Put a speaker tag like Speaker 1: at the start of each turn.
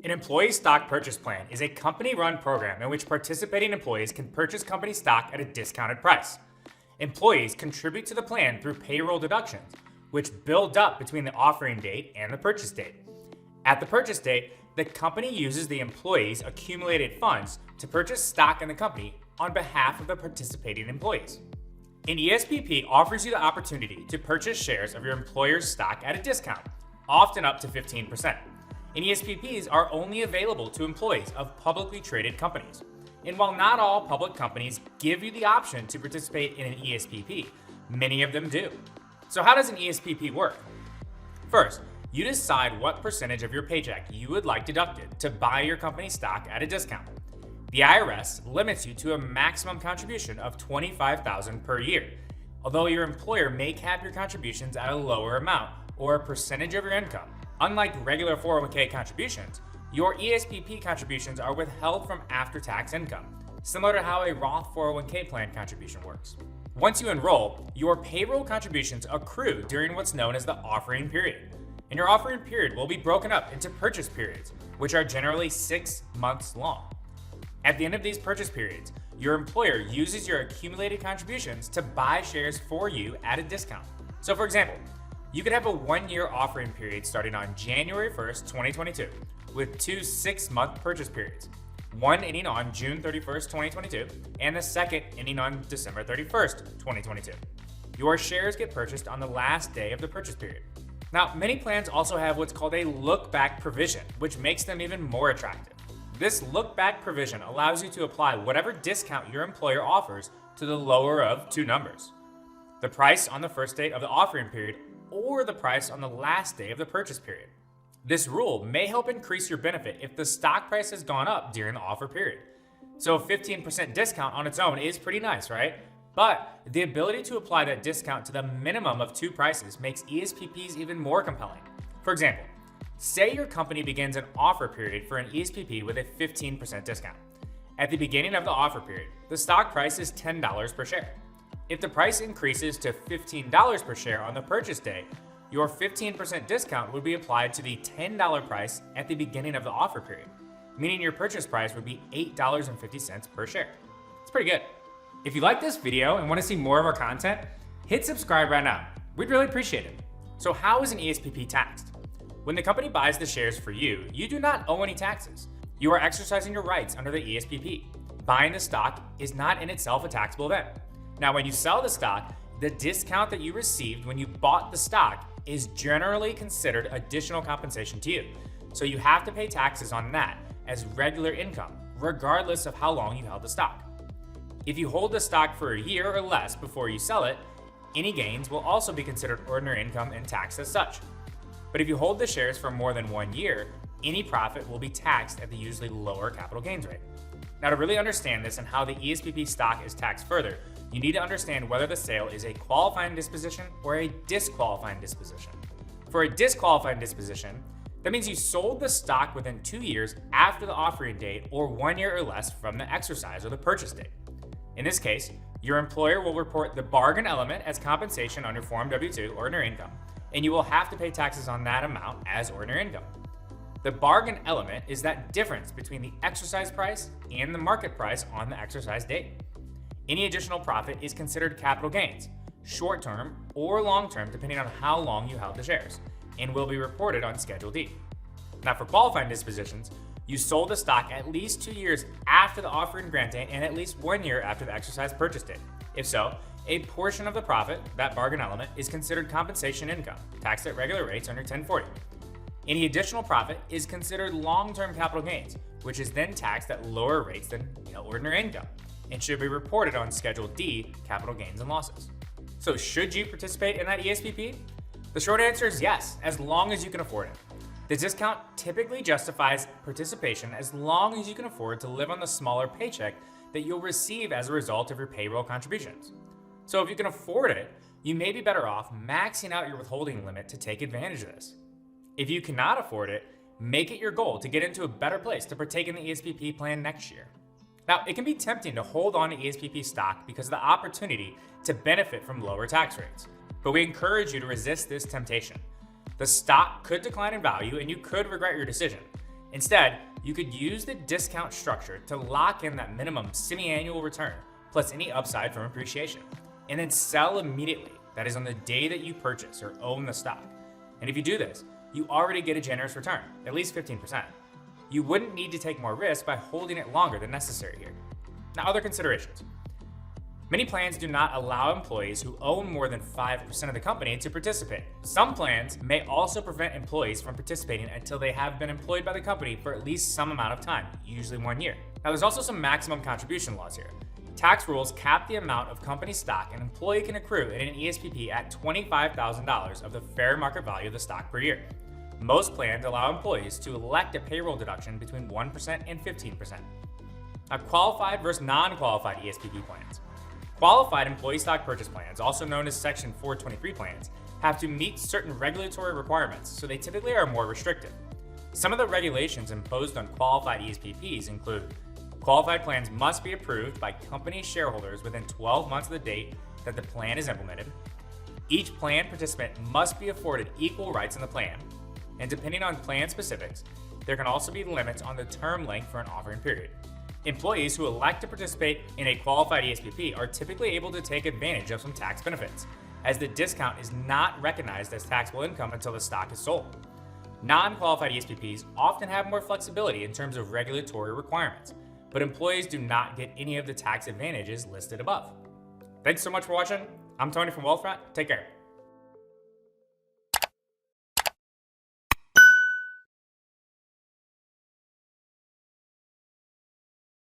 Speaker 1: An employee stock purchase plan is a company-run program in which participating employees can purchase company stock at a discounted price. Employees contribute to the plan through payroll deductions, which build up between the offering date and the purchase date. At the purchase date, the company uses the employees' accumulated funds to purchase stock in the company on behalf of the participating employees. An ESPP offers you the opportunity to purchase shares of your employer's stock at a discount, often up to 15%. And ESPPs are only available to employees of publicly traded companies. And while not all public companies give you the option to participate in an ESPP, many of them do. So how does an ESPP work? First, you decide what percentage of your paycheck you would like deducted to buy your company stock at a discount. The IRS limits you to a maximum contribution of $25,000 per year, although your employer may cap your contributions at a lower amount or a percentage of your income. Unlike regular 401k contributions, your ESPP contributions are withheld from after-tax income, similar to how a Roth 401k plan contribution works. Once you enroll, your payroll contributions accrue during what's known as the offering period. And your offering period will be broken up into purchase periods, which are generally 6 months long. At the end of these purchase periods, your employer uses your accumulated contributions to buy shares for you at a discount. So for example, you could have a 1-year offering period starting on January 1st, 2022, with 2 6-month purchase periods, one ending on June 31st, 2022, and the second ending on December 31st, 2022. Your shares get purchased on the last day of the purchase period. Now, many plans also have what's called a look-back provision, which makes them even more attractive. This look-back provision allows you to apply whatever discount your employer offers to the lower of two numbers: the price on the first date of the offering period or the price on the last day of the purchase period. This rule may help increase your benefit if the stock price has gone up during the offer period. So a 15% discount on its own is pretty nice, right? But the ability to apply that discount to the minimum of two prices makes ESPPs even more compelling. For example, say your company begins an offer period for an ESPP with a 15% discount. At the beginning of the offer period, the stock price is $10 per share. If the price increases to $15 per share on the purchase day, your 15% discount would be applied to the $10 price at the beginning of the offer period, meaning your purchase price would be $8.50 per share. It's pretty good. If you like this video and want to see more of our content, hit subscribe right now. We'd really appreciate it. So how is an ESPP taxed? When the company buys the shares for you, you do not owe any taxes. You are exercising your rights under the ESPP. Buying the stock is not in itself a taxable event. Now, when you sell the stock, the discount that you received when you bought the stock is generally considered additional compensation to you. So you have to pay taxes on that as regular income, regardless of how long you held the stock. If you hold the stock for a year or less before you sell it, any gains will also be considered ordinary income and taxed as such. But if you hold the shares for more than 1 year, any profit will be taxed at the usually lower capital gains rate. Now, to really understand this and how the ESPP stock is taxed further, you need to understand whether the sale is a qualifying disposition or a disqualifying disposition. For a disqualifying disposition, that means you sold the stock within 2 years after the offering date or 1 year or less from the exercise or the purchase date. In this case, your employer will report the bargain element as compensation on your Form W-2, ordinary income, and you will have to pay taxes on that amount as ordinary income. The bargain element is that difference between the exercise price and the market price on the exercise date. Any additional profit is considered capital gains, short-term or long-term depending on how long you held the shares, and will be reported on Schedule D. Now, for qualifying dispositions, you sold the stock at least 2 years after the offering grant date and at least 1 year after the exercise purchase date. If so, a portion of the profit, that bargain element, is considered compensation income, taxed at regular rates under 1040. Any additional profit is considered long-term capital gains, which is then taxed at lower rates than ordinary income, and should be reported on Schedule D, capital gains and losses. So should you participate in that ESPP? The short answer is yes, as long as you can afford it. The discount typically justifies participation as long as you can afford to live on the smaller paycheck that you'll receive as a result of your payroll contributions. So if you can afford it, you may be better off maxing out your withholding limit to take advantage of this. If you cannot afford it, make it your goal to get into a better place to partake in the ESPP plan next year. Now, it can be tempting to hold on to ESPP stock because of the opportunity to benefit from lower tax rates, but we encourage you to resist this temptation. The stock could decline in value and you could regret your decision. Instead, you could use the discount structure to lock in that minimum semi-annual return plus any upside from appreciation, and then sell immediately. That is on the day that you purchase or own the stock. And if you do this, you already get a generous return, at least 15%. You wouldn't need to take more risk by holding it longer than necessary here. Now, other considerations. Many plans do not allow employees who own more than 5% of the company to participate. Some plans may also prevent employees from participating until they have been employed by the company for at least some amount of time, usually 1 year. Now, there's also some maximum contribution laws here. Tax rules cap the amount of company stock an employee can accrue in an ESPP at $25,000 of the fair market value of the stock per year. Most plans allow employees to elect a payroll deduction between 1% and 15%. Now, qualified versus non-qualified ESPP plans. Qualified employee stock purchase plans, also known as Section 423 plans, have to meet certain regulatory requirements, so they typically are more restrictive. Some of the regulations imposed on qualified ESPPs include qualified plans must be approved by company shareholders within 12 months of the date that the plan is implemented. Each plan participant must be afforded equal rights in the plan, and depending on plan specifics, there can also be limits on the term length for an offering period. Employees who elect to participate in a qualified ESPP are typically able to take advantage of some tax benefits, as the discount is not recognized as taxable income until the stock is sold. Non-qualified ESPPs often have more flexibility in terms of regulatory requirements, but employees do not get any of the tax advantages listed above. Thanks so much for watching. I'm Tony from Wealthfront. Take care.